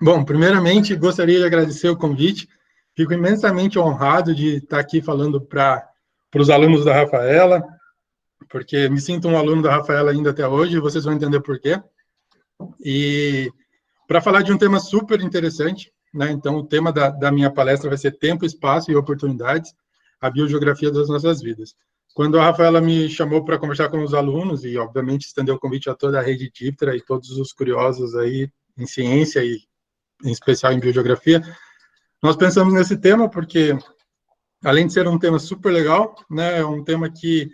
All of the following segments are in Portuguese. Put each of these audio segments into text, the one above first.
Bom, primeiramente, gostaria de agradecer o convite. Fico imensamente honrado de estar aqui falando para os alunos da Rafaela, porque me sinto um aluno da Rafaela ainda até hoje, e vocês vão entender por quê. E para falar de um tema super interessante, né? Então, o tema da minha palestra vai ser Tempo, Espaço e Oportunidades, a biogeografia das nossas vidas. Quando a Rafaela me chamou para conversar com os alunos, e obviamente estendeu o convite a toda a rede Diptera e todos os curiosos aí em ciência e em especial em biogeografia, nós pensamos nesse tema porque, além de ser um tema super legal, né, é um tema que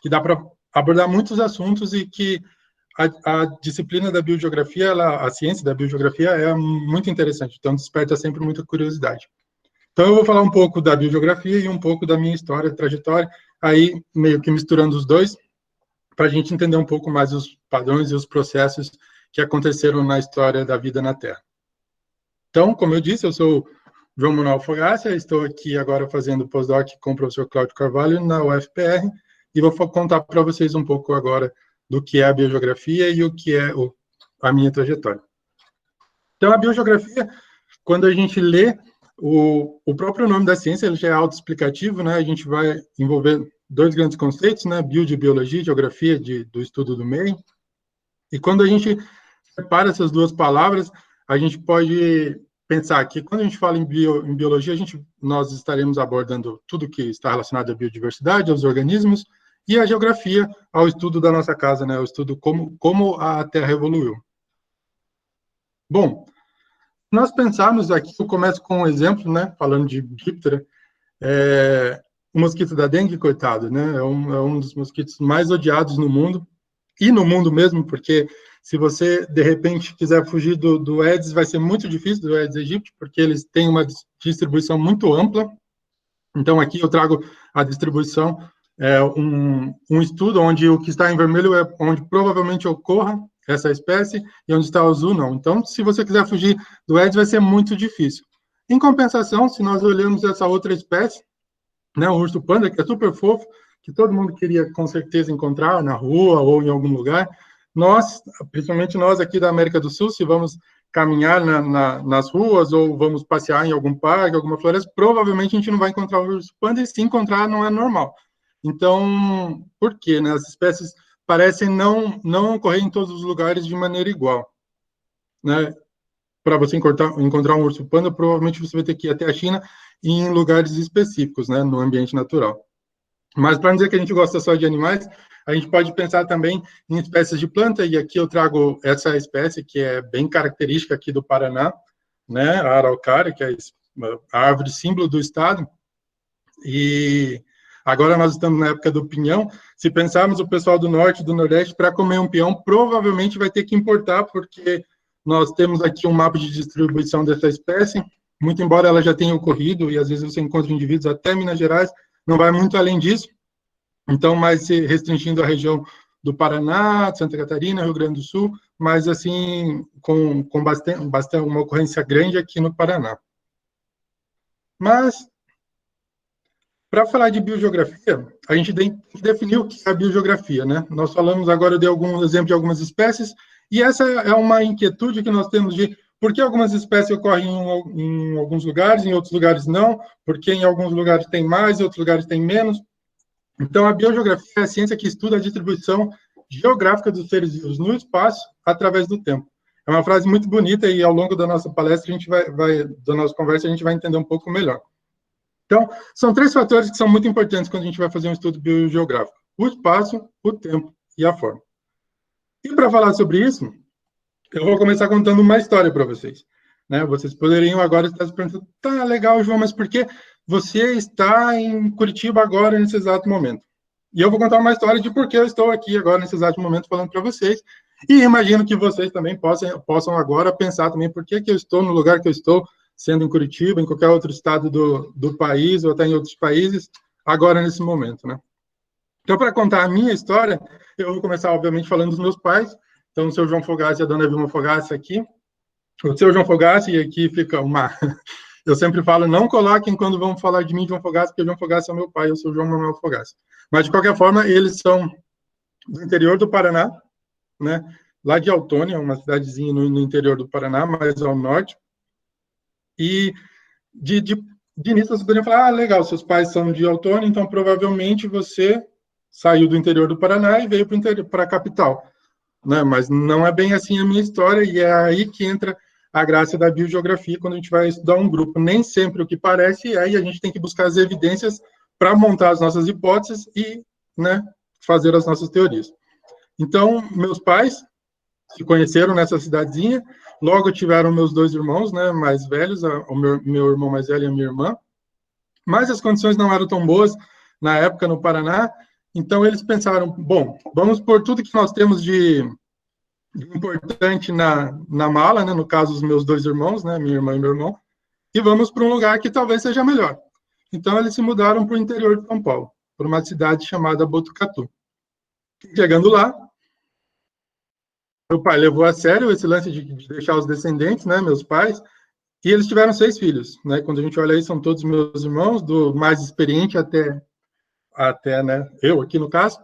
dá para abordar muitos assuntos e que a disciplina da biogeografia, a ciência da biogeografia é muito interessante, então desperta sempre muita curiosidade. Então eu vou falar um pouco da biogeografia e um pouco da minha história, trajetória, aí meio que misturando os dois, para a gente entender um pouco mais os padrões e os processos que aconteceram na história da vida na Terra. Então, como eu disse, eu sou João Manuel Fogaça, estou aqui agora fazendo pós-doc com o professor Cláudio Carvalho na UFPR e vou contar para vocês um pouco agora do que é a biogeografia e o que é a minha trajetória. Então, a biogeografia, quando a gente lê o próprio nome da ciência, ele já é autoexplicativo, né? A gente vai envolver dois grandes conceitos, né? Bio de biologia, geografia do estudo do meio. E quando a gente separa essas duas palavras, a gente pode pensar que quando a gente fala em biologia, nós estaremos abordando tudo que está relacionado à biodiversidade, aos organismos, e a geografia ao estudo da nossa casa, né? O estudo como a Terra evoluiu. Bom, nós pensarmos aqui, eu começo com um exemplo, né? Falando de Diptera, o mosquito da dengue, coitado, né? É um dos mosquitos mais odiados no mundo, e no mundo mesmo, porque se você, de repente, quiser fugir do Aedes, vai ser muito difícil, do Aedes aegypti, porque eles têm uma distribuição muito ampla. Então, aqui eu trago a distribuição, um estudo onde o que está em vermelho é onde provavelmente ocorra essa espécie, e onde está o azul, não. Então, se você quiser fugir do Aedes, vai ser muito difícil. Em compensação, se nós olharmos essa outra espécie, né, o urso panda, que é super fofo, que todo mundo queria com certeza encontrar na rua ou em algum lugar. Nós, principalmente nós aqui da América do Sul, se vamos caminhar nas ruas ou vamos passear em algum parque, alguma floresta, provavelmente a gente não vai encontrar o urso panda, e se encontrar não é normal. Então, por quê? Né? As espécies parecem não ocorrer em todos os lugares de maneira igual. Né? Para você encontrar um urso panda, provavelmente você vai ter que ir até a China em lugares específicos, né, no ambiente natural. Mas para não dizer que a gente gosta só de animais, a gente pode pensar também em espécies de planta, e aqui eu trago essa espécie que é bem característica aqui do Paraná, né, a araucária, que é a árvore símbolo do estado, e agora nós estamos na época do pinhão. Se pensarmos o pessoal do norte e do nordeste, para comer um pinhão, provavelmente vai ter que importar, porque nós temos aqui um mapa de distribuição dessa espécie, muito embora ela já tenha ocorrido, e às vezes você encontra indivíduos até Minas Gerais, não vai muito além disso. Então, mais se restringindo a região do Paraná, Santa Catarina, Rio Grande do Sul, mas assim, com bastante uma ocorrência grande aqui no Paraná. Mas, para falar de biogeografia, a gente tem que definir o que é a biogeografia, né? Nós falamos agora de alguns exemplos de algumas espécies, e essa é uma inquietude que nós temos de por que algumas espécies ocorrem em alguns lugares, em outros lugares não, porque em alguns lugares tem mais, em outros lugares tem menos. Então, a biogeografia é a ciência que estuda a distribuição geográfica dos seres vivos no espaço através do tempo. É uma frase muito bonita e ao longo da nossa palestra, a gente da nossa conversa, a gente vai entender um pouco melhor. Então, são três fatores que são muito importantes quando a gente vai fazer um estudo biogeográfico: o espaço, o tempo e a forma. E para falar sobre isso, eu vou começar contando uma história para vocês. Né? Vocês poderiam agora estar se perguntando: tá legal, João, mas por que você está em Curitiba agora, nesse exato momento? E eu vou contar uma história de por que eu estou aqui agora, nesse exato momento, falando para vocês. E imagino que vocês também possam agora pensar também por que eu estou no lugar que eu estou, sendo em Curitiba, em qualquer outro estado do país, ou até em outros países, agora nesse momento, né? Então, para contar a minha história, eu vou começar, obviamente, falando dos meus pais. Então, o seu João Fogassi e a dona Vilma Fogassi aqui. O seu João Fogassi, e aqui fica uma... Eu sempre falo, não coloquem quando vão falar de mim, João Fogassi, porque João Fogassi é meu pai, eu sou João Manuel Fogassi. Mas, de qualquer forma, eles são do interior do Paraná, né? Lá de Autônia, uma cidadezinha no interior do Paraná, mais ao norte. E de início vocês poderiam falar, legal, seus pais são de Autônia, então provavelmente você saiu do interior do Paraná e veio para a capital, né? Mas não é bem assim a minha história, e é aí que entra a graça da biogeografia, quando a gente vai estudar um grupo. Nem sempre o que parece é, e a gente tem que buscar as evidências para montar as nossas hipóteses e, né, fazer as nossas teorias. Então, meus pais se conheceram nessa cidadezinha, logo tiveram meus dois irmãos, né, mais velhos, o meu irmão mais velho e a minha irmã, mas as condições não eram tão boas na época no Paraná, então eles pensaram, bom, vamos pôr tudo que nós temos de importante na mala, né, no caso os meus dois irmãos, né, minha irmã e meu irmão, e vamos para um lugar que talvez seja melhor. Então eles se mudaram para o interior de São Paulo, para uma cidade chamada Botucatu. Chegando lá, meu pai levou a sério esse lance de deixar os descendentes, né, meus pais, e eles tiveram 6 filhos, né? Quando a gente olha aí, são todos meus irmãos, do mais experiente até né, eu aqui no caso.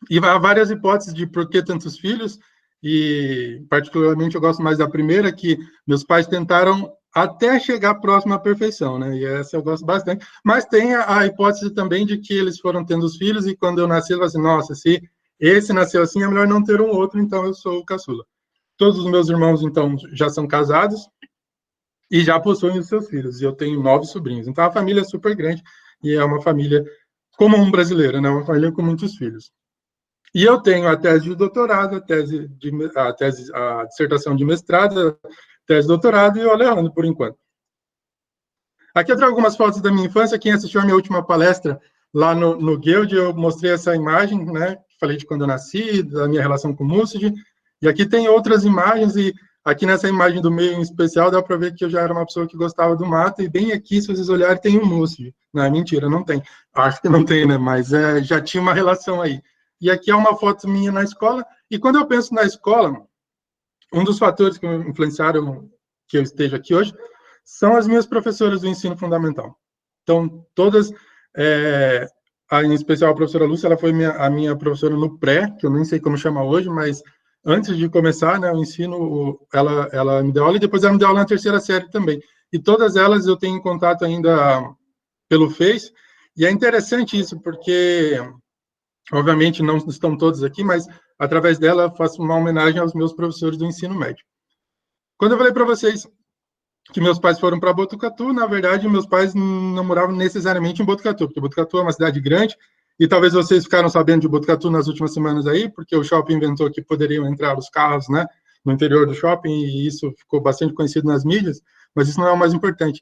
E há várias hipóteses de por que tantos filhos, e particularmente eu gosto mais da primeira, que meus pais tentaram até chegar próximo à perfeição, né? E essa eu gosto bastante. Mas tem a hipótese também de que eles foram tendo os filhos, e quando eu nasci, eu falei assim, nossa, se esse nasceu assim, é melhor não ter um outro, então eu sou o caçula. Todos os meus irmãos, então, já são casados, e já possuem os seus filhos, e eu tenho 9 sobrinhos. Então, a família é super grande, e é uma família comum brasileira, né? Uma família com muitos filhos. E eu tenho a tese de doutorado, a dissertação de mestrado, a tese de doutorado, e eu olhando por enquanto. Aqui eu trago algumas fotos da minha infância. Quem assistiu a minha última palestra lá no Guild, eu mostrei essa imagem, né? Falei de quando eu nasci, da minha relação com o Múcide. E aqui tem outras imagens, e aqui nessa imagem do meio em especial, dá para ver que eu já era uma pessoa que gostava do mato, e bem aqui, se vocês olharem, tem um Múcide. Não, é mentira, não tem. Acho que não tem, né? Mas já tinha uma relação aí. E aqui é uma foto minha na escola, e quando eu penso na escola, um dos fatores que me influenciaram que eu esteja aqui hoje são as minhas professoras do ensino fundamental. Então, todas, em especial a professora Lúcia, ela foi a minha professora no pré, que eu nem sei como chama hoje, mas antes de começar, né, o ensino, ela me deu aula, e depois ela me deu aula na terceira série também. E todas elas eu tenho contato ainda pelo Face, e é interessante isso, porque obviamente não estão todos aqui, mas através dela eu faço uma homenagem aos meus professores do ensino médio. Quando eu falei para vocês que meus pais foram para Botucatu, na verdade, meus pais não moravam necessariamente em Botucatu, porque Botucatu é uma cidade grande, e talvez vocês ficaram sabendo de Botucatu nas últimas semanas aí, porque o shopping inventou que poderiam entrar os carros, né, no interior do shopping, e isso ficou bastante conhecido nas mídias, mas isso não é o mais importante.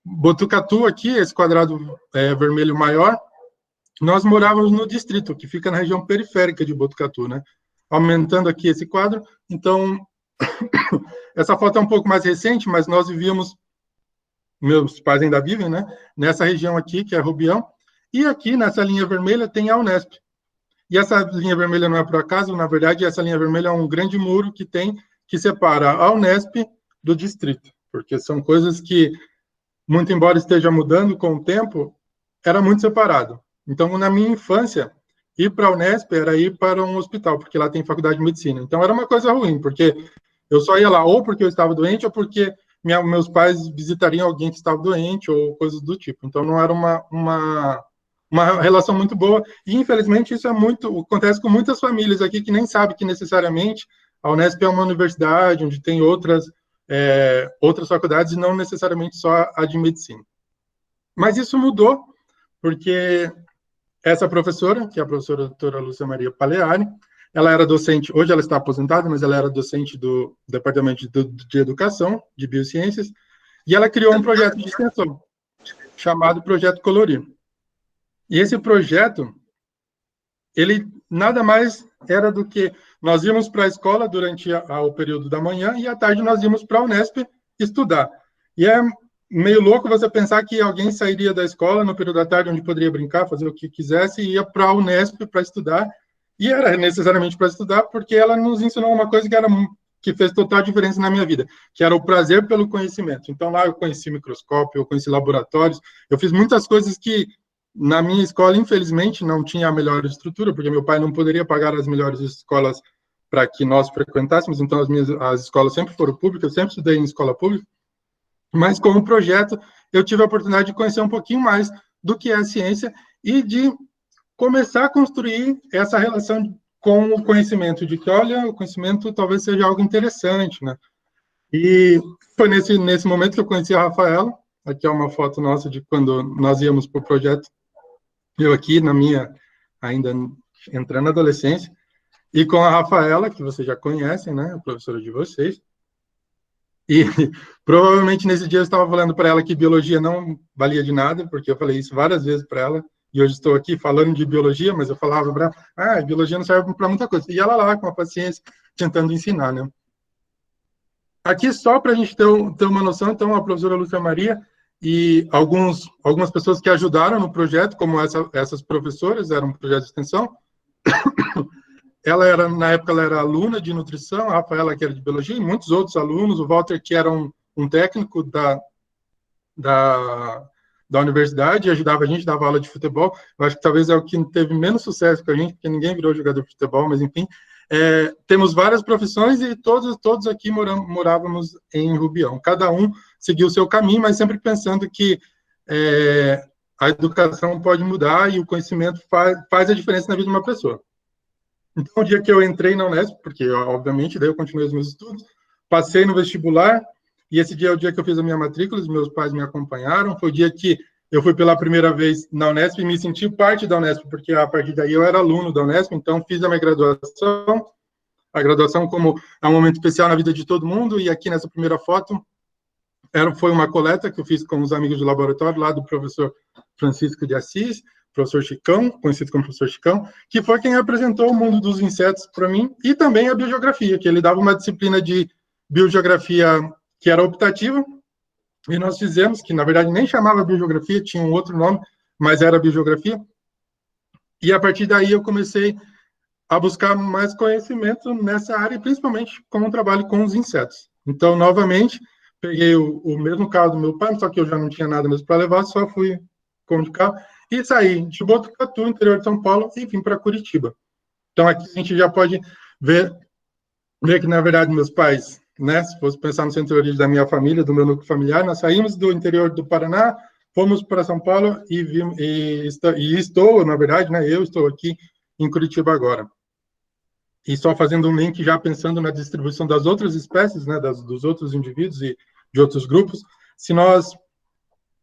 Botucatu aqui, esse quadrado vermelho maior, nós morávamos no distrito, que fica na região periférica de Botucatu, né? Aumentando aqui esse quadro, então, essa foto é um pouco mais recente, mas nós vivíamos, meus pais ainda vivem, né? Nessa região aqui, que é Rubião, e aqui, nessa linha vermelha, tem a Unesp. E essa linha vermelha não é por acaso, na verdade, essa linha vermelha é um grande muro que separa a Unesp do distrito, porque são coisas que, muito embora esteja mudando com o tempo, era muito separado. Então, na minha infância, ir para a Unesp era ir para um hospital, porque lá tem faculdade de medicina. Então, era uma coisa ruim, porque eu só ia lá ou porque eu estava doente ou porque meus pais visitariam alguém que estava doente ou coisas do tipo. Então, não era uma relação muito boa. E, infelizmente, isso acontece com muitas famílias aqui que nem sabem que necessariamente a Unesp é uma universidade onde tem outras faculdades e não necessariamente só a de medicina. Mas isso mudou, porque essa professora, que é a professora doutora Lúcia Maria Paleari, ela era docente, hoje ela está aposentada, mas ela era docente do Departamento de Educação, de Biociências, e ela criou um projeto de extensão, chamado Projeto Colorir. E esse projeto, ele nada mais era do que nós íamos para a escola durante o período da manhã, e à tarde nós íamos para a Unesp estudar. E é meio louco você pensar que alguém sairia da escola no período da tarde, onde poderia brincar, fazer o que quisesse, e ia para a Unesp para estudar, e era necessariamente para estudar, porque ela nos ensinou uma coisa que fez total diferença na minha vida, que era o prazer pelo conhecimento. Então, lá eu conheci microscópio, eu conheci laboratórios, eu fiz muitas coisas que, na minha escola, infelizmente, não tinha a melhor estrutura, porque meu pai não poderia pagar as melhores escolas para que nós frequentássemos, então as escolas sempre foram públicas, eu sempre estudei em escola pública, Mas com o projeto, eu tive a oportunidade de conhecer um pouquinho mais do que é a ciência e de começar a construir essa relação com o conhecimento, de que, olha, o conhecimento talvez seja algo interessante, né? E foi nesse momento que eu conheci a Rafaela. Aqui é uma foto nossa de quando nós íamos para o projeto, eu aqui na minha, ainda entrando na adolescência, e com a Rafaela, que vocês já conhecem, né, a professora de vocês. E provavelmente nesse dia eu estava falando para ela que biologia não valia de nada, porque eu falei isso várias vezes para ela, e hoje estou aqui falando de biologia, mas eu falava para ela, biologia não serve para muita coisa. E ela lá, com a paciência, tentando ensinar, né? Aqui, só para a gente ter uma noção, então, a professora Lúcia Maria e algumas pessoas que ajudaram no projeto, como essas professoras, era um projeto de extensão. Ela era, na época, ela era aluna de nutrição, a Rafaela, que era de biologia, e muitos outros alunos, o Walter, que era um técnico da, da universidade, ajudava a gente, dava aula de futebol. Eu acho que talvez é o que teve menos sucesso com a gente, porque ninguém virou jogador de futebol, mas enfim. Temos várias profissões e todos aqui morávamos em Rubião. Cada um seguiu o seu caminho, mas sempre pensando que a educação pode mudar e o conhecimento faz a diferença na vida de uma pessoa. Então, o dia que eu entrei na Unesp, porque, obviamente, daí eu continuei os meus estudos, passei no vestibular, e esse dia é o dia que eu fiz a minha matrícula, os meus pais me acompanharam, foi o dia que eu fui pela primeira vez na Unesp e me senti parte da Unesp, porque a partir daí eu era aluno da Unesp, então fiz a minha graduação, a graduação como é um momento especial na vida de todo mundo, e aqui nessa primeira foto foi uma coleta que eu fiz com os amigos do laboratório, lá do professor Francisco de Assis, professor Chicão, conhecido como professor Chicão, que foi quem apresentou o mundo dos insetos para mim, e também a biogeografia, que ele dava uma disciplina de biogeografia que era optativa, e nós fizemos, que na verdade nem chamava biogeografia, tinha um outro nome, mas era biogeografia, e a partir daí eu comecei a buscar mais conhecimento nessa área, principalmente com o trabalho com os insetos. Então, novamente, peguei o mesmo carro do meu pai, só que eu já não tinha nada mesmo para levar, só fui com o carro e saí de Botucatu, interior de São Paulo, e vim para Curitiba. Então, aqui a gente já pode ver que, na verdade, meus pais, né, se fosse pensar no centro de origem da minha família, do meu núcleo familiar, nós saímos do interior do Paraná, fomos para São Paulo e estou, na verdade, né, eu estou aqui em Curitiba agora. E só fazendo um link, já pensando na distribuição das outras espécies, né, dos outros indivíduos e de outros grupos, se nós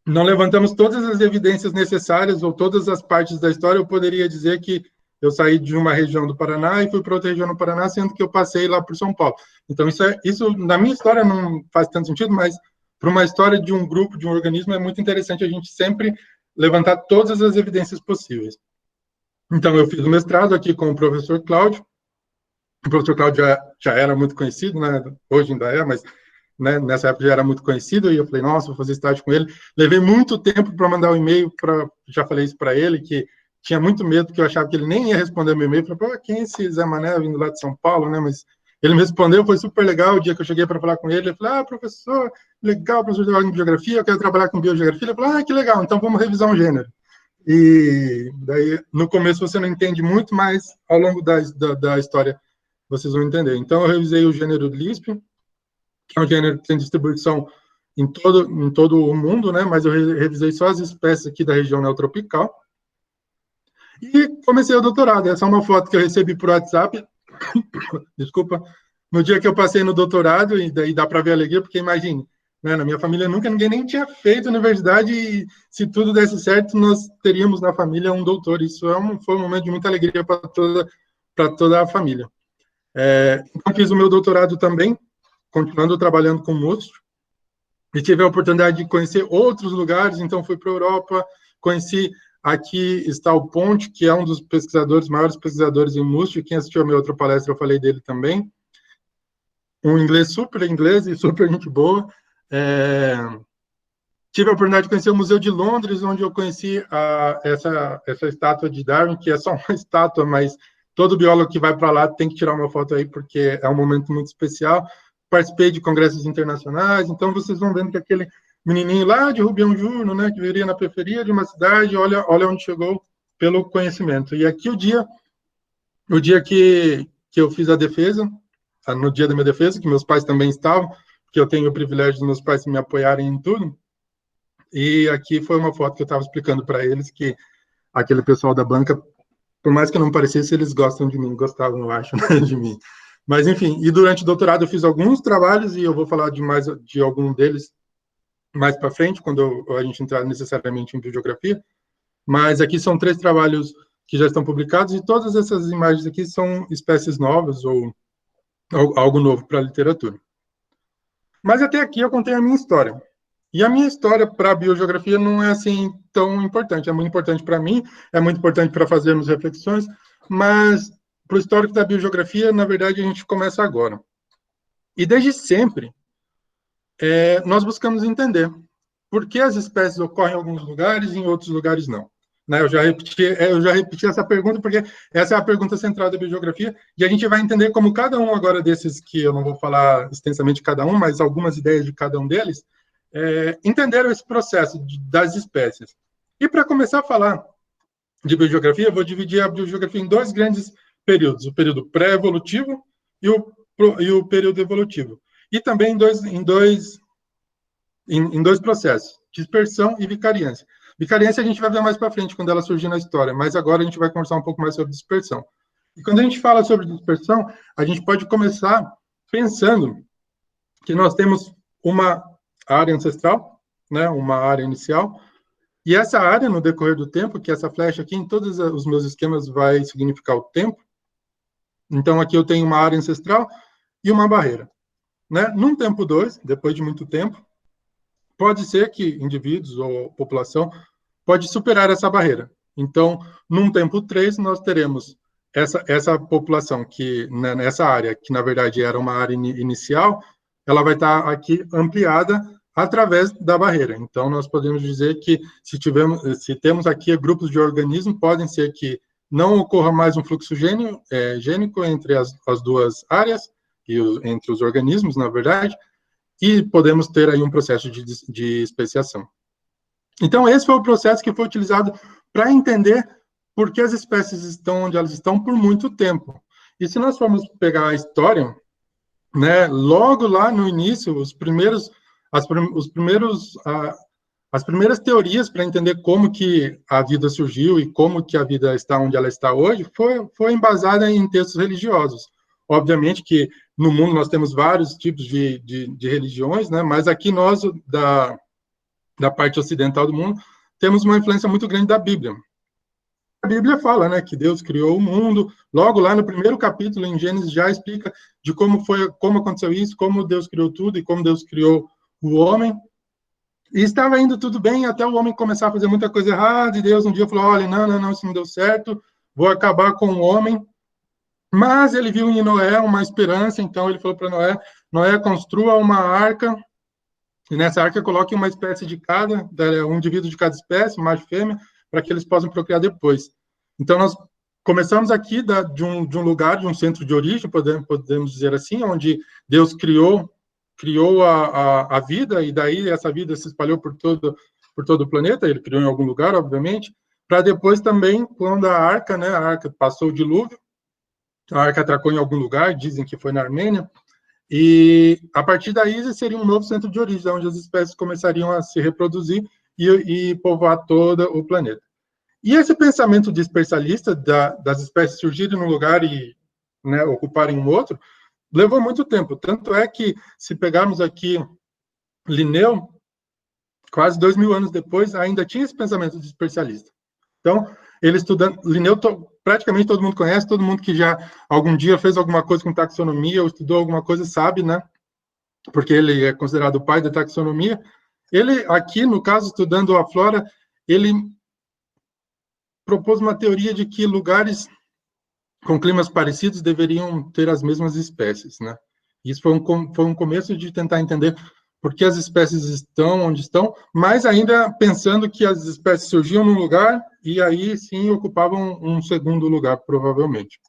não levantamos todas as evidências necessárias ou todas as partes da história, eu poderia dizer que eu saí de uma região do Paraná e fui para outra região do Paraná, sendo que eu passei lá por São Paulo. Então, isso na minha história não faz tanto sentido, mas para uma história de um grupo, de um organismo, é muito interessante a gente sempre levantar todas as evidências possíveis. Então, eu fiz o mestrado aqui com o professor Cláudio. O professor Cláudio já era muito conhecido, né? Hoje ainda é, mas né, nessa época já era muito conhecido, e eu falei, nossa, vou fazer estágio com ele. Levei muito tempo para mandar um e-mail, já falei isso para ele, que tinha muito medo, que eu achava que ele nem ia responder meu e-mail. Falei, pô, quem é esse Zé Mané vindo lá de São Paulo, né? Mas ele me respondeu, foi super legal. O dia que eu cheguei para falar com ele, ele falou, professor, legal, professor de biografia, eu quero trabalhar com biogeografia. Ele falou, que legal, então vamos revisar um gênero. E daí, no começo você não entende muito, mas ao longo da história vocês vão entender. Então, eu revisei o gênero Lisp, que é um gênero que tem distribuição em todo o mundo, né? Mas eu revisei só as espécies aqui da região neotropical. E comecei o doutorado. Essa é uma foto que eu recebi por WhatsApp. Desculpa. No dia que eu passei no doutorado, e daí dá para ver a alegria, porque imagine, né, na minha família nunca ninguém nem tinha feito universidade, e se tudo desse certo, nós teríamos na família um doutor. Isso foi um momento de muita alegria para toda a família. Então, fiz o meu doutorado também, continuando trabalhando com músculo, e tive a oportunidade de conhecer outros lugares. Então, fui para a Europa, conheci, aqui está o Ponte, que é um dos maiores pesquisadores em músculo. Quem assistiu a minha outra palestra, eu falei dele também. Um super inglês e super gente boa. Tive a oportunidade de conhecer o Museu de Londres, onde eu conheci essa estátua de Darwin, que é só uma estátua, mas todo biólogo que vai para lá tem que tirar uma foto aí, porque é um momento muito especial. Participei de congressos internacionais, então vocês vão vendo que aquele menininho lá de Rubião Júnior, né, que viria na periferia de uma cidade, olha onde chegou pelo conhecimento. E aqui o dia que eu fiz a defesa, no dia da minha defesa, que meus pais também estavam, que eu tenho o privilégio dos meus pais me apoiarem em tudo. E aqui foi uma foto que eu estava explicando para eles que aquele pessoal da banca, por mais que não parecesse, eles gostam de mim, gostavam, eu acho, né, de mim. Mas, enfim, e durante o doutorado eu fiz alguns trabalhos, e eu vou falar de algum deles mais para frente, quando a gente entrar necessariamente em bibliografia. Mas aqui são 3 trabalhos que já estão publicados, e todas essas imagens aqui são espécies novas, ou algo novo para a literatura. Mas até aqui eu contei a minha história. E a minha história para a biogeografia não é assim tão importante. É muito importante para mim, é muito importante para fazermos reflexões, mas para o histórico da biogeografia, na verdade, a gente começa agora. E desde sempre, nós buscamos entender por que as espécies ocorrem em alguns lugares e em outros lugares não. Né? Eu já repeti essa pergunta, porque essa é a pergunta central da biogeografia, e a gente vai entender como cada um agora desses, que eu não vou falar extensamente de cada um, mas algumas ideias de cada um deles, entenderam esse processo das espécies. E para começar a falar de biogeografia, eu vou dividir a biogeografia em 2 grandes períodos, o período pré-evolutivo e o período evolutivo. E também em dois processos, dispersão e vicariância. Vicariância a gente vai ver mais para frente, quando ela surgir na história, mas agora a gente vai conversar um pouco mais sobre dispersão. E quando a gente fala sobre dispersão, a gente pode começar pensando que nós temos uma área ancestral, né, uma área inicial, e essa área, no decorrer do tempo, que essa flecha aqui, em todos os meus esquemas, vai significar o tempo. Então, aqui eu tenho uma área ancestral e uma barreira. Né? Num tempo 2, depois de muito tempo, pode ser que indivíduos ou população pode superar essa barreira. Então, num tempo 3, nós teremos essa população que, né, nessa área, que na verdade era uma área inicial, ela vai estar aqui ampliada através da barreira. Então, nós podemos dizer que se temos aqui grupos de organismos, podem ser que não ocorra mais um fluxo gênico entre as 2 áreas, entre os organismos, na verdade, e podemos ter aí um processo de especiação. Então, esse foi o processo que foi utilizado para entender por que as espécies estão onde elas estão por muito tempo. E se nós formos pegar a história, né, logo lá no início, as primeiras teorias para entender como que a vida surgiu e como que a vida está onde ela está hoje foi embasada em textos religiosos. Obviamente que no mundo nós temos vários tipos de religiões, né, mas aqui nós, da parte ocidental do mundo, temos uma influência muito grande da Bíblia. A Bíblia fala, né, que Deus criou o mundo. Logo lá no primeiro capítulo, em Gênesis, já explica de como aconteceu isso, como Deus criou tudo e como Deus criou o homem. E estava indo tudo bem até o homem começar a fazer muita coisa errada, e Deus um dia falou, olha, não, isso não deu certo, vou acabar com o homem. Mas ele viu em Noé uma esperança, então ele falou para Noé, construa uma arca, e nessa arca coloque uma espécie de cada, um indivíduo de cada espécie, macho e fêmea, para que eles possam procriar depois. Então, nós começamos aqui de um lugar, de um centro de origem, podemos dizer assim, onde Deus criou a vida, e daí essa vida se espalhou por todo o planeta, ele criou em algum lugar, obviamente, para depois também, quando a arca passou o dilúvio, a arca atracou em algum lugar, dizem que foi na Armênia, e a partir daí seria um novo centro de origem, onde as espécies começariam a se reproduzir e povoar todo o planeta. E esse pensamento dispersalista das espécies surgirem num lugar e, né, ocuparem um outro, levou muito tempo. Tanto é que, se pegarmos aqui Linneu, quase 2000 anos depois, ainda tinha esse pensamento dispersalista. Então, ele estudando, Linneu, praticamente todo mundo conhece, todo mundo que já algum dia fez alguma coisa com taxonomia ou estudou alguma coisa sabe, né? Porque ele é considerado o pai da taxonomia. Ele, aqui, no caso, estudando a flora, ele propôs uma teoria de que lugares com climas parecidos deveriam ter as mesmas espécies, né? Isso foi um começo de tentar entender por que as espécies estão onde estão, mas ainda pensando que as espécies surgiam num lugar e aí sim ocupavam um segundo lugar, provavelmente.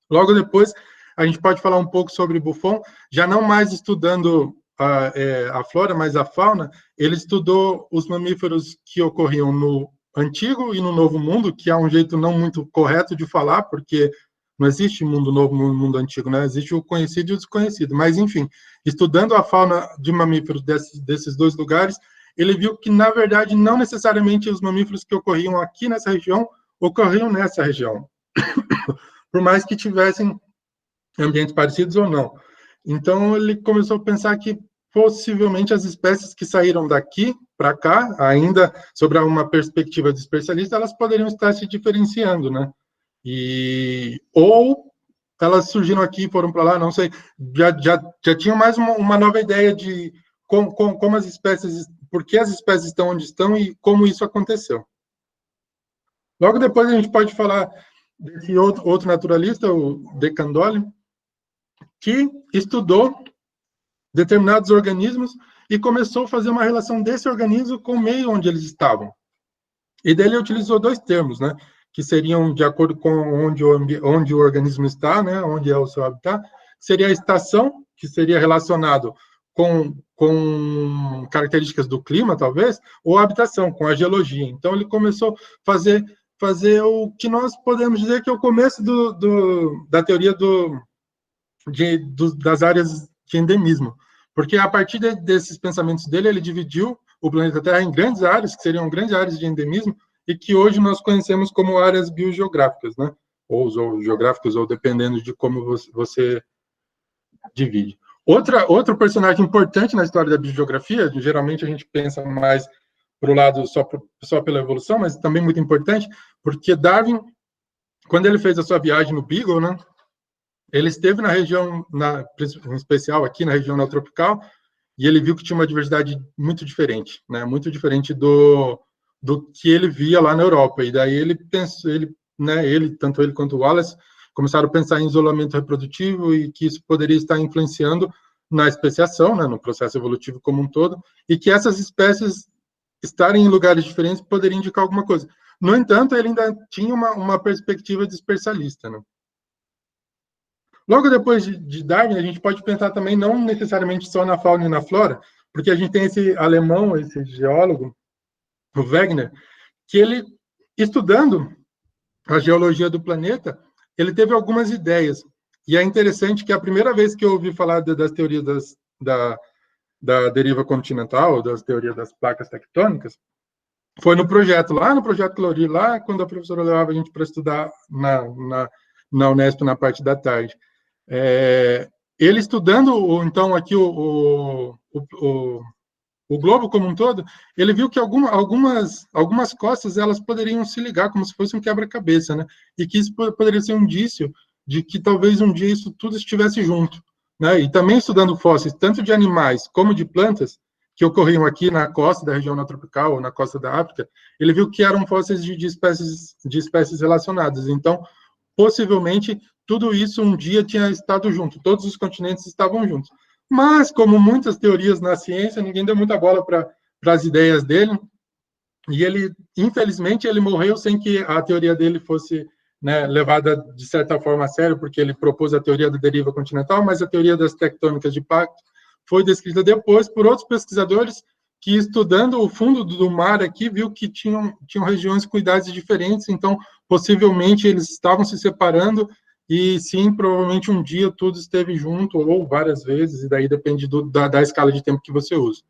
Logo depois, a gente pode falar um pouco sobre Buffon, já não mais estudando a flora, mas a fauna. Ele estudou os mamíferos que ocorriam no Antigo e no Novo Mundo, que é um jeito não muito correto de falar, porque Não existe mundo novo, mundo antigo, né? Existe o conhecido e o desconhecido. Mas, enfim, estudando a fauna de mamíferos desses dois lugares, ele viu que, na verdade, não necessariamente os mamíferos que ocorriam aqui nessa região ocorriam nessa região, por mais que tivessem ambientes parecidos ou não. Então, ele começou a pensar que possivelmente as espécies que saíram daqui para cá, ainda sobre uma perspectiva de especialista, elas poderiam estar se diferenciando, né? Ou elas surgiram aqui e foram para lá, não sei. Já tinham mais uma nova ideia de como as espécies, por que as espécies estão onde estão e como isso aconteceu. Logo depois a gente pode falar desse outro naturalista, o De Candolle, que estudou determinados organismos e começou a fazer uma relação desse organismo com o meio onde eles estavam. E daí ele utilizou dois termos, né, que seriam de acordo com onde o organismo está, né, onde é o seu habitat, seria a estação, que seria relacionado com características do clima, talvez, ou a habitação, com a geologia. Então, ele começou a fazer o que nós podemos dizer que é o começo da teoria das áreas de endemismo. Porque a partir desses pensamentos dele, ele dividiu o planeta Terra em grandes áreas, que seriam grandes áreas de endemismo, e que hoje nós conhecemos como áreas biogeográficas, né? Ou geográficas, ou dependendo de como você divide. Outro personagem importante na história da biogeografia, geralmente a gente pensa mais para o lado só pela evolução, mas também muito importante, porque Darwin, quando ele fez a sua viagem no Beagle, né? Ele esteve na região, em especial aqui na região neotropical, e ele viu que tinha uma diversidade muito diferente, né? Muito diferente do que ele via lá na Europa. E daí ele pensou, tanto ele quanto o Wallace, começaram a pensar em isolamento reprodutivo e que isso poderia estar influenciando na especiação, né? No processo evolutivo como um todo, e que essas espécies estarem em lugares diferentes poderia indicar alguma coisa. No entanto, ele ainda tinha uma perspectiva dispersalista, né? Logo depois de Darwin, a gente pode pensar também não necessariamente só na fauna e na flora, porque a gente tem esse alemão, esse geólogo, o Wegener, que ele, estudando a geologia do planeta, ele teve algumas ideias. E é interessante que a primeira vez que eu ouvi falar das teorias da deriva continental, das teorias das placas tectônicas, foi lá no projeto Clorir, lá quando a professora levava a gente para estudar na Unesp na parte da tarde. Ele estudando, então, aqui o globo como um todo, ele viu que algumas costas elas poderiam se ligar como se fosse um quebra-cabeça, né? E que isso poderia ser um indício de que talvez um dia isso tudo estivesse junto, né? E também estudando fósseis, tanto de animais como de plantas, que ocorriam aqui na costa da região tropical ou na costa da África, ele viu que eram fósseis de espécies relacionadas. Então, possivelmente, tudo isso um dia tinha estado junto, todos os continentes estavam juntos. Mas, como muitas teorias na ciência, ninguém deu muita bola para as ideias dele, e ele, infelizmente, ele morreu sem que a teoria dele fosse, né, levada de certa forma a sério, porque ele propôs a teoria da deriva continental, mas a teoria das tectônicas de pacto foi descrita depois por outros pesquisadores que, estudando o fundo do mar aqui, viu que tinham regiões com idades diferentes, então, possivelmente, eles estavam se separando, e sim, provavelmente um dia tudo esteve junto, ou várias vezes, e daí depende da escala de tempo que você usa.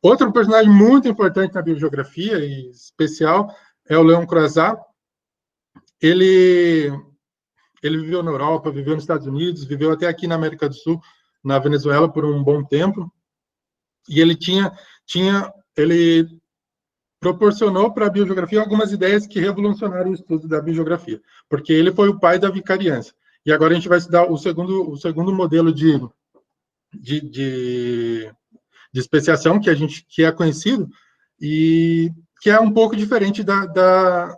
Outro personagem muito importante na biogeografia, e especial, é o Leon Croizat. Ele viveu na Europa, viveu nos Estados Unidos, viveu até aqui na América do Sul, na Venezuela, por um bom tempo, e ele ele proporcionou para a biogeografia algumas ideias que revolucionaram o estudo da biogeografia, porque ele foi o pai da vicariância. E agora a gente vai estudar o segundo modelo de especiação que é conhecido e que é um pouco diferente da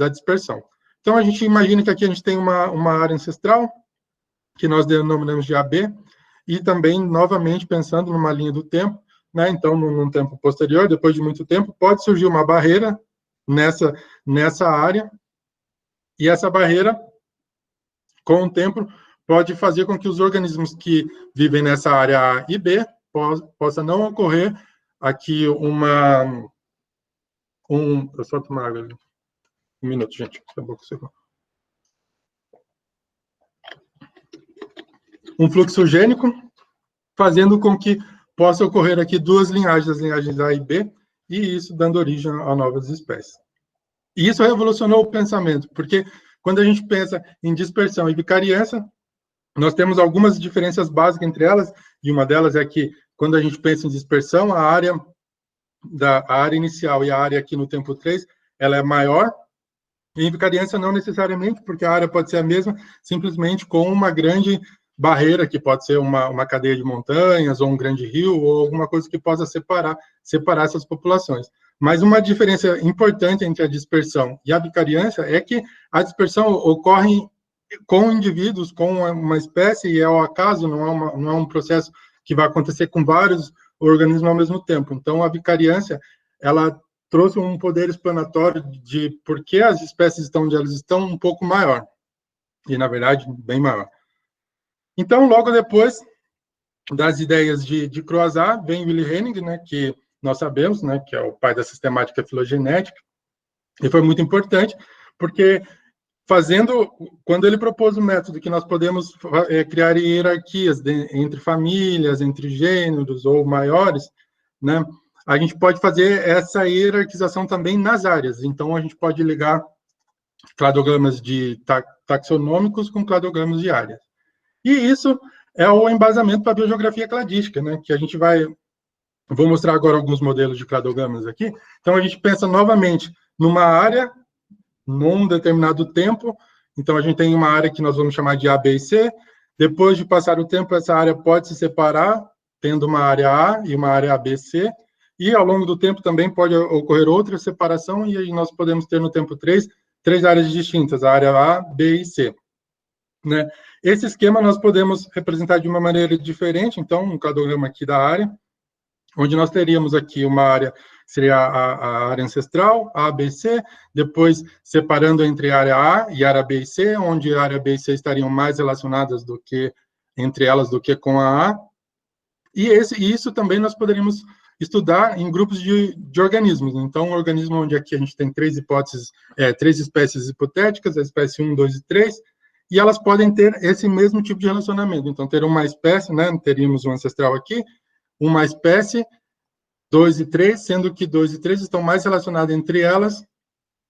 dispersão. Então, a gente imagina que aqui a gente tem uma área ancestral, que nós denominamos de AB, e também, novamente, pensando numa linha do tempo, né? Então, num tempo posterior, depois de muito tempo, pode surgir uma barreira nessa área, e essa barreira, com o tempo, pode fazer com que os organismos que vivem nessa área A e B possa não ocorrer aqui eu só tomar água ali. Um minuto, gente. Acabou com o um fluxo gênico, fazendo com que possa ocorrer aqui duas linhagens, as linhagens A e B, e isso dando origem a novas espécies. E isso revolucionou o pensamento, porque quando a gente pensa em dispersão e vicariância, nós temos algumas diferenças básicas entre elas, e uma delas é que, quando a gente pensa em dispersão, a área inicial e a área aqui no tempo 3, ela é maior, e em vicariância não necessariamente, porque a área pode ser a mesma, simplesmente com uma grande barreira, que pode ser uma cadeia de montanhas, ou um grande rio, ou alguma coisa que possa separar essas populações. Mas uma diferença importante entre a dispersão e a vicariância é que a dispersão ocorre com indivíduos, com uma espécie, e é ao acaso, não é um processo que vai acontecer com vários organismos ao mesmo tempo. Então, a vicariância, ela trouxe um poder explanatório de por que as espécies estão onde elas estão um pouco maior, e, na verdade, bem maior. Então, logo depois das ideias de Croizat, vem Willy Hennig, né, que nós sabemos, né, que é o pai da sistemática filogenética, e foi muito importante, porque quando ele propôs o método que nós podemos criar hierarquias entre famílias, entre gêneros ou maiores, né, a gente pode fazer essa hierarquização também nas áreas. Então, a gente pode ligar cladogramas taxonômicos com cladogramas de áreas. E isso é o embasamento para a biogeografia cladística, né, que a gente vou mostrar agora alguns modelos de cladogramas aqui. Então, a gente pensa novamente numa área, num determinado tempo. Então, a gente tem uma área que nós vamos chamar de A, B e C. Depois de passar o tempo, essa área pode se separar, tendo uma área A e uma área A, B, C. E, ao longo do tempo, também pode ocorrer outra separação, e aí nós podemos ter, no tempo 3, três áreas distintas, a área A, B e C. Né? Esse esquema nós podemos representar de uma maneira diferente. Então, um cladograma aqui da área, onde nós teríamos aqui uma área, seria a área ancestral, A, B, C, depois separando entre a área A e a área B e C, onde a área B e C estariam mais relacionadas entre elas do que com a A, e isso também nós poderíamos estudar em grupos de organismos. Então, um organismo onde aqui a gente tem três espécies hipotéticas, a espécie 1, 2 e 3, e elas podem ter esse mesmo tipo de relacionamento. Então, ter uma espécie, né, teríamos um ancestral aqui, uma espécie, 2 e 3, sendo que 2 e 3 estão mais relacionadas entre elas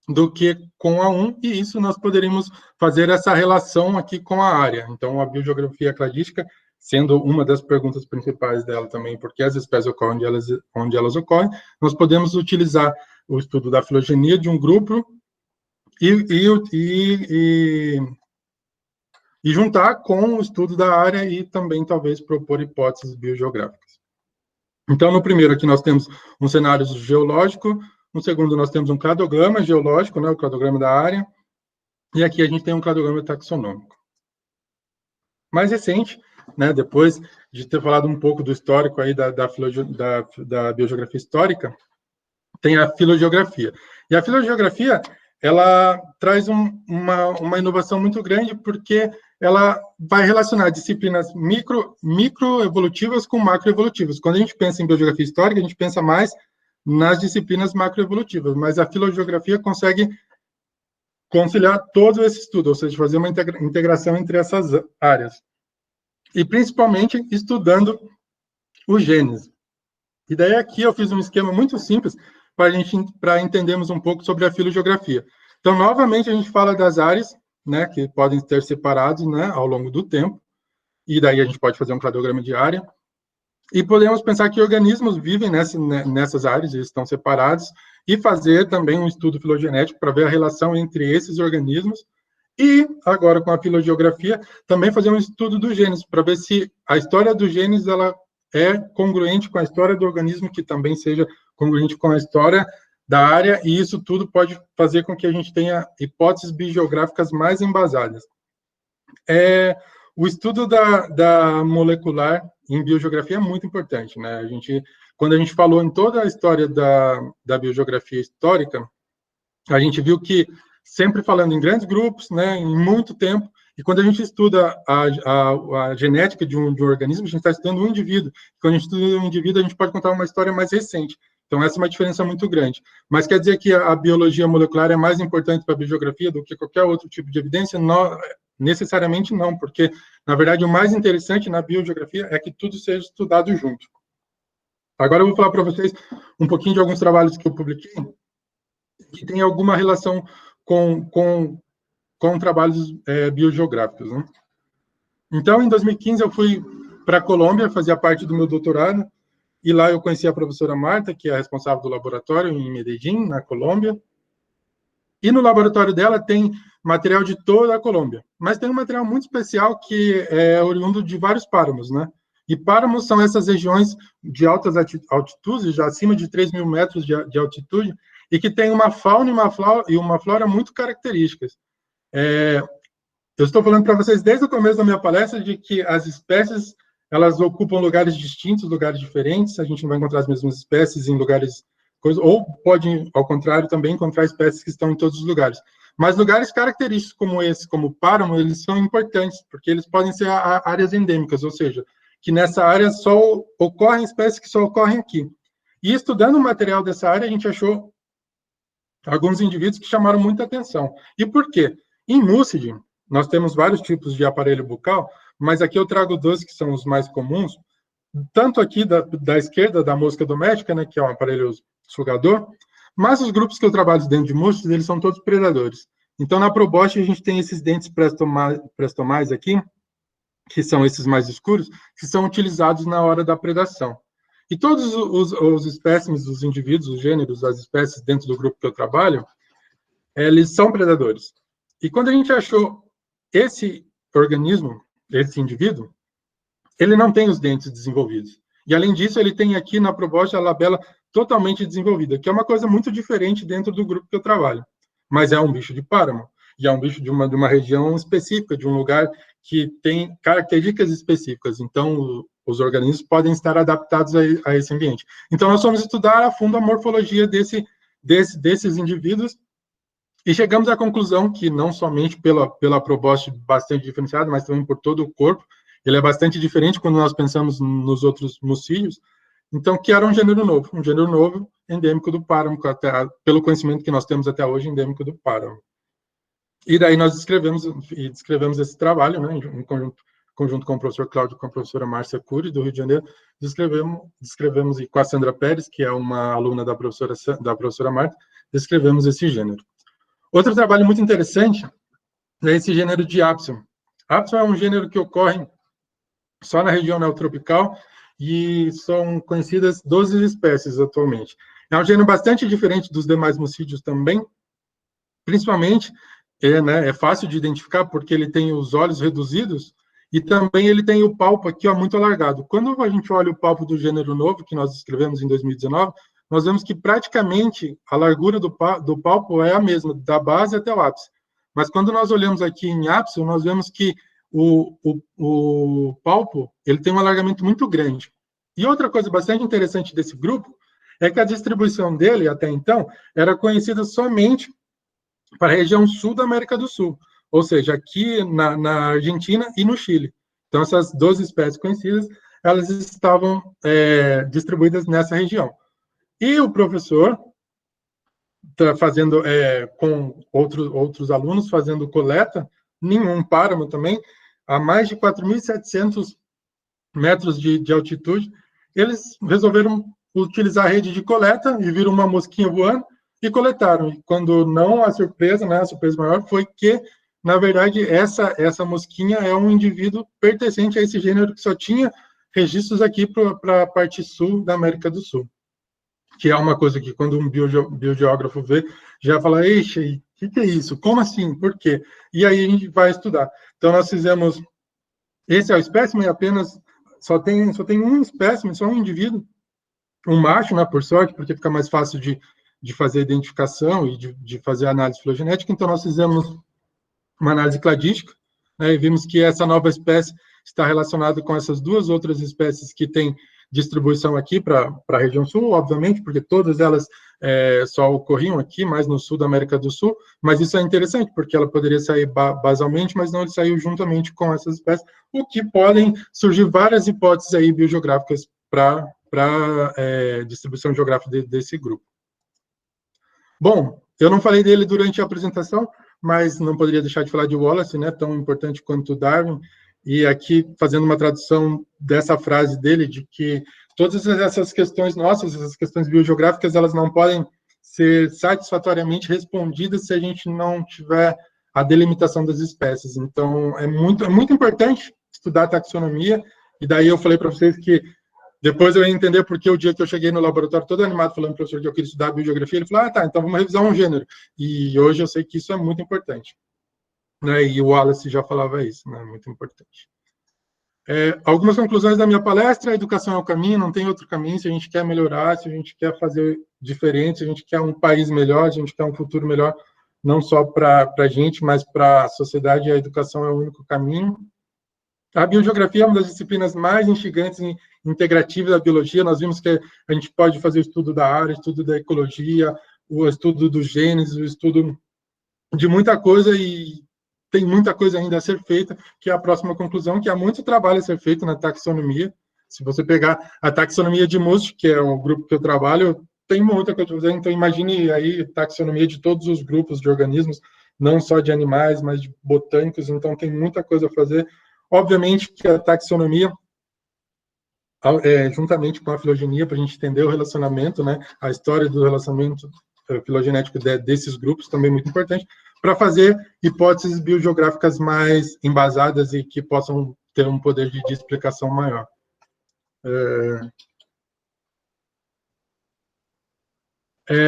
do que com a 1, e isso nós poderíamos fazer essa relação aqui com a área. Então, a biogeografia cladística, sendo uma das perguntas principais dela também, porque as espécies ocorrem onde elas ocorrem, nós podemos utilizar o estudo da filogenia de um grupo e juntar com o estudo da área e também, talvez, propor hipóteses biogeográficas. Então, no primeiro aqui nós temos um cenário geológico, no segundo nós temos um cladograma geológico, né, o cladograma da área, e aqui a gente tem um cladograma taxonômico. Mais recente, né, depois de ter falado um pouco do histórico aí da biogeografia histórica, tem a filogeografia. E a filogeografia, ela traz uma inovação muito grande, porque ela vai relacionar disciplinas microevolutivas com macroevolutivas. Quando a gente pensa em biogeografia histórica, a gente pensa mais nas disciplinas macroevolutivas, mas a filogeografia consegue conciliar todo esse estudo, ou seja, fazer uma integração entre essas áreas. E principalmente estudando os genes. E daí aqui eu fiz um esquema muito simples para entendermos um pouco sobre a filogeografia. Então, novamente, a gente fala das áreas, né, que podem ser separados, né, ao longo do tempo, e daí a gente pode fazer um cladograma de área, e podemos pensar que organismos vivem nessas áreas, eles estão separados, e fazer também um estudo filogenético para ver a relação entre esses organismos, e agora com a filogeografia, também fazer um estudo dos genes, para ver se a história dos genes ela é congruente com a história do organismo, que também seja congruente com a história da área, e isso tudo pode fazer com que a gente tenha hipóteses biogeográficas mais embasadas. O estudo da molecular em biogeografia é muito importante, né? Quando a gente falou em toda a história da biogeografia histórica, a gente viu que sempre falando em grandes grupos, né, em muito tempo, e quando a gente estuda a genética de um organismo, a gente está estudando um indivíduo. Quando a gente estuda um indivíduo, a gente pode contar uma história mais recente. Então, essa é uma diferença muito grande. Mas quer dizer que a biologia molecular é mais importante para a biogeografia do que qualquer outro tipo de evidência? Necessariamente não, porque, na verdade, o mais interessante na biogeografia é que tudo seja estudado junto. Agora eu vou falar para vocês um pouquinho de alguns trabalhos que eu publiquei que tem alguma relação com trabalhos biogeográficos, né? Então, em 2015, eu fui para a Colômbia, fazia parte do meu doutorado, e lá eu conheci a professora Marta, que é a responsável do laboratório em Medellín, na Colômbia. E no laboratório dela tem material de toda a Colômbia, mas tem um material muito especial que é oriundo de vários páramos, né? E páramos são essas regiões de altas altitudes, já acima de 3 mil metros de altitude, e que tem uma fauna e uma flora muito características. Eu estou falando para vocês desde o começo da minha palestra de que as espécies, elas ocupam lugares distintos, lugares diferentes, a gente não vai encontrar as mesmas espécies em lugares, ou pode, ao contrário, também encontrar espécies que estão em todos os lugares. Mas lugares característicos como esse, como o páramo, eles são importantes, porque eles podem ser áreas endêmicas, ou seja, que nessa área só ocorrem espécies que só ocorrem aqui. E estudando o material dessa área, a gente achou alguns indivíduos que chamaram muita atenção. E por quê? Em Mucide, nós temos vários tipos de aparelho bucal, mas aqui eu trago 12 que são os mais comuns, tanto aqui da esquerda, da mosca doméstica, né, que é um aparelho sugador, mas os grupos que eu trabalho dentro de Mucide, eles são todos predadores. Então, na Proboste, a gente tem esses dentes prestomais aqui, que são esses mais escuros, que são utilizados na hora da predação. E todos os espécimes, os indivíduos, os gêneros, as espécies dentro do grupo que eu trabalho, eles são predadores. E quando a gente achou esse organismo, esse indivíduo, ele não tem os dentes desenvolvidos. E, além disso, ele tem aqui na Proboste a labela totalmente desenvolvida, que é uma coisa muito diferente dentro do grupo que eu trabalho. Mas é um bicho de páramo, e é um bicho de uma região específica, de um lugar que tem características específicas. Então, os organismos podem estar adaptados a esse ambiente. Então, nós vamos estudar a fundo a morfologia desses indivíduos e chegamos à conclusão que, não somente pela Proboste bastante diferenciada, mas também por todo o corpo, ele é bastante diferente quando nós pensamos nos outros mucídeos, então, que era um gênero novo endêmico do páramo, pelo conhecimento que nós temos até hoje, endêmico do páramo. E daí nós descrevemos esse trabalho, né, em conjunto com o professor Cláudio e com a professora Márcia Cury, do Rio de Janeiro, descrevemos e com a Sandra Pérez, que é uma aluna da professora Marta, descrevemos esse gênero. Outro trabalho muito interessante é esse gênero de Apson. Apson é um gênero que ocorre só na região neotropical e são conhecidas 12 espécies atualmente. É um gênero bastante diferente dos demais mucídeos também, principalmente, é fácil de identificar porque ele tem os olhos reduzidos e também ele tem o palpo aqui muito alargado. Quando a gente olha o palpo do gênero novo, que nós descrevemos em 2019, nós vemos que praticamente a largura do palpo é a mesma, da base até o ápice. Mas quando nós olhamos aqui em Apson, nós vemos que o palpo ele tem um alargamento muito grande. E outra coisa bastante interessante desse grupo é que a distribuição dele, até então, era conhecida somente para a região sul da América do Sul, ou seja, aqui na Argentina e no Chile. Então, essas 12 espécies conhecidas, elas estavam distribuídas nessa região. E o professor está fazendo, com outros alunos, fazendo coleta, nenhum páramo também, a mais de 4.700 metros de altitude, eles resolveram utilizar a rede de coleta e viram uma mosquinha voando e coletaram. E quando não, a surpresa, né, a surpresa maior foi que, na verdade, essa mosquinha é um indivíduo pertencente a esse gênero que só tinha registros aqui para a parte sul da América do Sul, que é uma coisa que quando um biogeógrafo vê, já fala, eixe, o que é isso? Como assim? Por quê? E aí a gente vai estudar. Então, nós fizemos, esse é o espécime, apenas, só tem um espécime, só um indivíduo, um macho, né, por sorte, porque fica mais fácil de fazer a identificação e de fazer a análise filogenética. Então, nós fizemos uma análise cladística, né, e vimos que essa nova espécie está relacionada com essas duas outras espécies que têm distribuição aqui para a região sul, obviamente, porque todas elas só ocorriam aqui, mais no sul da América do Sul, mas isso é interessante, porque ela poderia sair basalmente, mas não ele saiu juntamente com essas espécies, o que podem surgir várias hipóteses aí biogeográficas para distribuição geográfica desse grupo. Bom, eu não falei dele durante a apresentação, mas não poderia deixar de falar de Wallace, né, tão importante quanto Darwin, e aqui fazendo uma tradução dessa frase dele, de que todas essas questões nossas, essas questões biogeográficas, elas não podem ser satisfatoriamente respondidas se a gente não tiver a delimitação das espécies. Então, é muito importante estudar taxonomia, e daí eu falei para vocês que depois eu ia entender porque o dia que eu cheguei no laboratório todo animado falando para o professor que eu queria estudar biogeografia, ele falou, tá, então vamos revisar um gênero. E hoje eu sei que isso é muito importante. Né? E o Wallace já falava isso, né? Muito importante. Algumas conclusões da minha palestra: a educação é o caminho, não tem outro caminho. Se a gente quer melhorar, se a gente quer fazer diferente, se a gente quer um país melhor, se a gente quer um futuro melhor, não só para a gente, mas para a sociedade, a educação é o único caminho. A biogeografia é uma das disciplinas mais instigantes e integrativas da biologia. Nós vimos que a gente pode fazer o estudo da área, o estudo da ecologia, o estudo dos genes, o estudo de muita coisa, e tem muita coisa ainda a ser feita, que é a próxima conclusão, que há muito trabalho a ser feito na taxonomia. Se você pegar a taxonomia de Must, que é o grupo que eu trabalho, tem muita coisa a fazer, então imagine aí taxonomia de todos os grupos de organismos, não só de animais, mas de botânicos, então tem muita coisa a fazer. Obviamente que a taxonomia, juntamente com a filogenia, para a gente entender o relacionamento, né, a história do relacionamento filogenético desses grupos, também é muito importante, para fazer hipóteses biogeográficas mais embasadas e que possam ter um poder de explicação maior.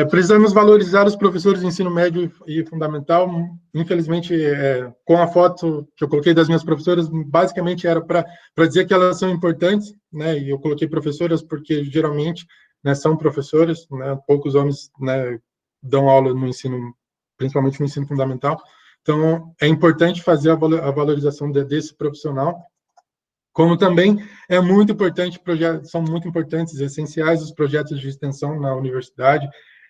Precisamos valorizar os professores de ensino médio e fundamental. Infelizmente, com a foto que eu coloquei das minhas professoras, basicamente era para dizer que elas são importantes, né? E eu coloquei professoras porque geralmente, né, são professores, né? Poucos homens, né, dão aula no ensino, principalmente no ensino fundamental. Então, é importante fazer a valorização desse profissional. Como também é muito importante, são muito importantes, essenciais os projetos de extensão na universidade.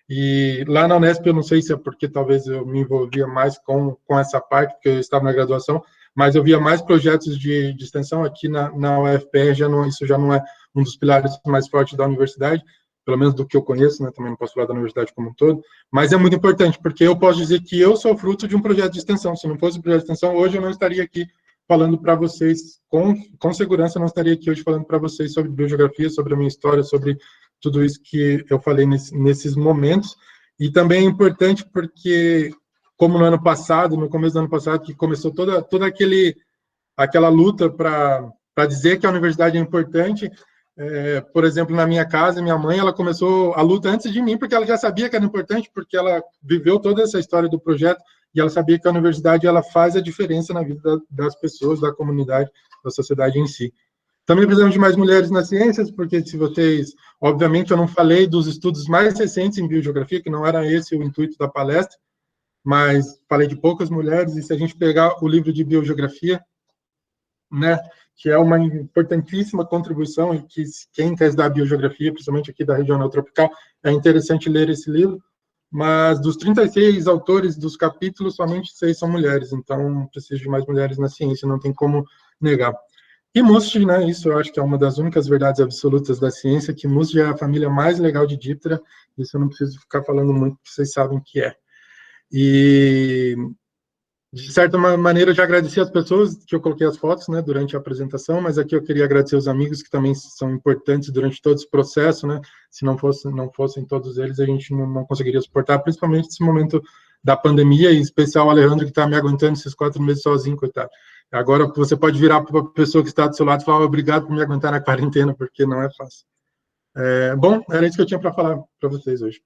E lá na Unesp, eu não sei se é porque talvez eu me envolvia mais com essa parte, porque eu estava na graduação, mas eu via mais projetos de extensão. Aqui na UFPR, isso já não é um dos pilares mais fortes da universidade, pelo menos do que eu conheço, né? Também não posso falar da universidade como um todo, mas é muito importante, porque eu posso dizer que eu sou fruto de um projeto de extensão. Se não fosse o projeto de extensão, hoje eu não estaria aqui falando para vocês, com segurança, eu não estaria aqui hoje falando para vocês sobre biogeografia, sobre a minha história, sobre tudo isso que eu falei nesses momentos. E também é importante porque, como no ano passado, no começo do ano passado, que começou toda aquela luta para dizer que a universidade é importante, por exemplo, na minha casa, minha mãe, ela começou a luta antes de mim, porque ela já sabia que era importante, porque ela viveu toda essa história do projeto, e ela sabia que a universidade ela faz a diferença na vida das pessoas, da comunidade, da sociedade em si. Também precisamos de mais mulheres nas ciências, porque se vocês... Obviamente, eu não falei dos estudos mais recentes em biogeografia, que não era esse o intuito da palestra, mas falei de poucas mulheres, e se a gente pegar o livro de biogeografia, né, que é uma importantíssima contribuição, e que quem quer estudar biogeografia, principalmente aqui da região neotropical, é interessante ler esse livro, mas dos 36 autores dos capítulos, somente 6 são mulheres, então precisa de mais mulheres na ciência, não tem como negar. E Must, né, isso eu acho que é uma das únicas verdades absolutas da ciência, que Must é a família mais legal de Diptera, isso eu não preciso ficar falando muito, porque vocês sabem que é. E, de certa maneira, eu já agradeci as pessoas que eu coloquei as fotos, né, durante a apresentação, mas aqui eu queria agradecer os amigos que também são importantes durante todo esse processo, né, se não fossem todos eles, a gente não conseguiria suportar, principalmente nesse momento da pandemia, e em especial o Alejandro, que está me aguentando esses 4 meses sozinho, coitado. Agora você pode virar para a pessoa que está do seu lado e falar obrigado por me aguentar na quarentena, porque não é fácil. Bom, era isso que eu tinha para falar para vocês hoje.